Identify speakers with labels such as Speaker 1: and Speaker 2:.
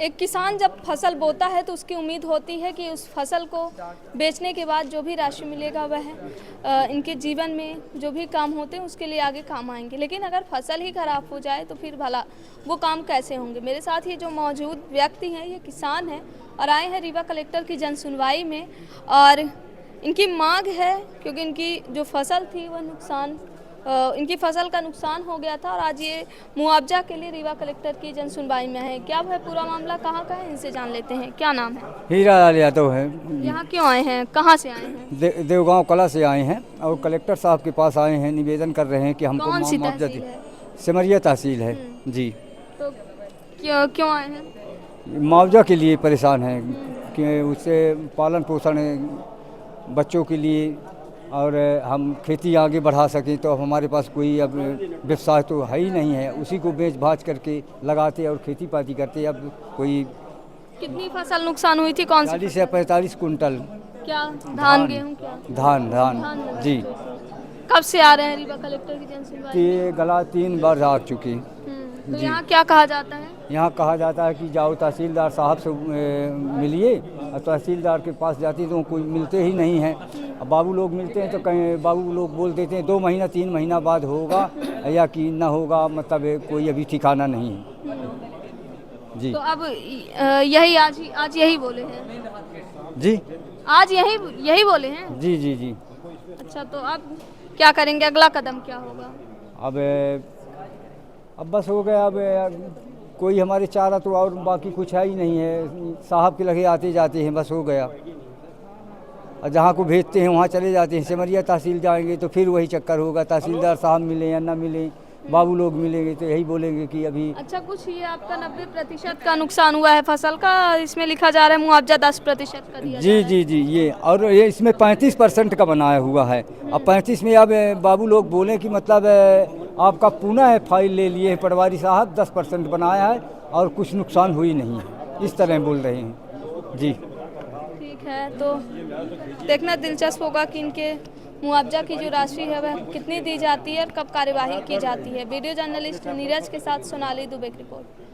Speaker 1: एक किसान जब फसल बोता है तो उसकी उम्मीद होती है कि उस फसल को बेचने के बाद जो भी राशि मिलेगा वह इनके जीवन में जो भी काम होते हैं उसके लिए आगे काम आएंगे। लेकिन अगर फसल ही खराब हो जाए तो फिर भला वो काम कैसे होंगे। मेरे साथ ये जो मौजूद व्यक्ति हैं ये किसान हैं और आए हैं रीवा कलेक्टर की जन सुनवाई में, और इनकी मांग है क्योंकि इनकी जो फसल थी वह इनकी फसल का नुकसान हो गया था और आज ये मुआवजा के लिए रीवा कलेक्टर की जन सुनवाई में है। क्या वह पूरा मामला कहाँ का है, इनसे जान लेते हैं। क्या नाम है?
Speaker 2: हीरा लाल यादव है।
Speaker 1: यहाँ क्यों आए हैं, कहाँ से आए हैं?
Speaker 2: देवगांव कला से आए हैं और कलेक्टर साहब के पास आए हैं, निवेदन कर रहे हैं कि हमको
Speaker 1: कौन सी
Speaker 2: मुआवजा
Speaker 1: तहसील है?
Speaker 2: सिमरिया तहसील है जी।
Speaker 1: तो क्यों आए हैं?
Speaker 2: मुआवजा के लिए परेशान हैं कि उससे पालन पोषण बच्चों के लिए और हम खेती आगे बढ़ा सकें। तो अब हमारे पास कोई अब व्यवसाय तो है ही नहीं है, उसी को बेच भाज करके लगाते और खेती पाती करते। अब कोई
Speaker 1: कितनी फसल नुकसान हुई थी, कौन सी?
Speaker 2: 40 से 45 कुंटल।
Speaker 1: क्या धान गेहूँ? क्या
Speaker 2: धान जी।
Speaker 1: कब से आ रहे हैं रीवा कलेक्टर की जन सुनवाई?
Speaker 2: ये गला 3 बार आ चुकी।
Speaker 1: तो यहाँ क्या कहा जाता है?
Speaker 2: यहाँ कहा जाता है कि जाओ तहसीलदार साहब से मिलिए, और तहसीलदार के पास जाती तो कोई मिलते ही नहीं हैं। अब बाबू लोग मिलते हैं तो कहीं बाबू लोग बोल देते हैं 2 महीना 3 महीना बाद होगा या कि न होगा, मतलब कोई अभी ठिकाना नहीं है जी।
Speaker 1: तो अब यही आज यही बोले हैं
Speaker 2: जी,
Speaker 1: आज यही बोले हैं
Speaker 2: जी जी जी।
Speaker 1: अच्छा, तो अब क्या करेंगे, अगला कदम क्या होगा?
Speaker 2: अब बस हो गया। अब कोई हमारे चारा तो और बाकी कुछ है ही नहीं है, साहब के लगे आते जाते हैं, बस हो गया। और जहाँ को भेजते हैं वहाँ चले जाते हैं। सिमरिया तहसील जाएंगे तो फिर वही चक्कर होगा, तहसीलदार साहब मिले या ना मिले, बाबू लोग मिलेंगे तो यही बोलेंगे कि अभी। अच्छा,
Speaker 1: कुछ ये आपका 90% का नुकसान हुआ है फसल का, इसमें लिखा जा रहा है मुआवजा 10% का दिया
Speaker 2: जी जी जी। ये और ये इसमें 35% का बनाया हुआ है। अब 35 में अब बाबू लोग बोले कि मतलब आपका पुनः फाइल ले लिए पटवारी साहब, 10% बनाया है और कुछ नुकसान हुई नहीं है, इस तरह बोल रहे हैं जी।
Speaker 1: ठीक है, तो देखना दिलचस्प होगा कि इनके मुआवजा की जो राशि है वह कितनी दी जाती है और कब कार्यवाही की जाती है। वीडियो जर्नलिस्ट नीरज के साथ सोनाली दुबे की रिपोर्ट।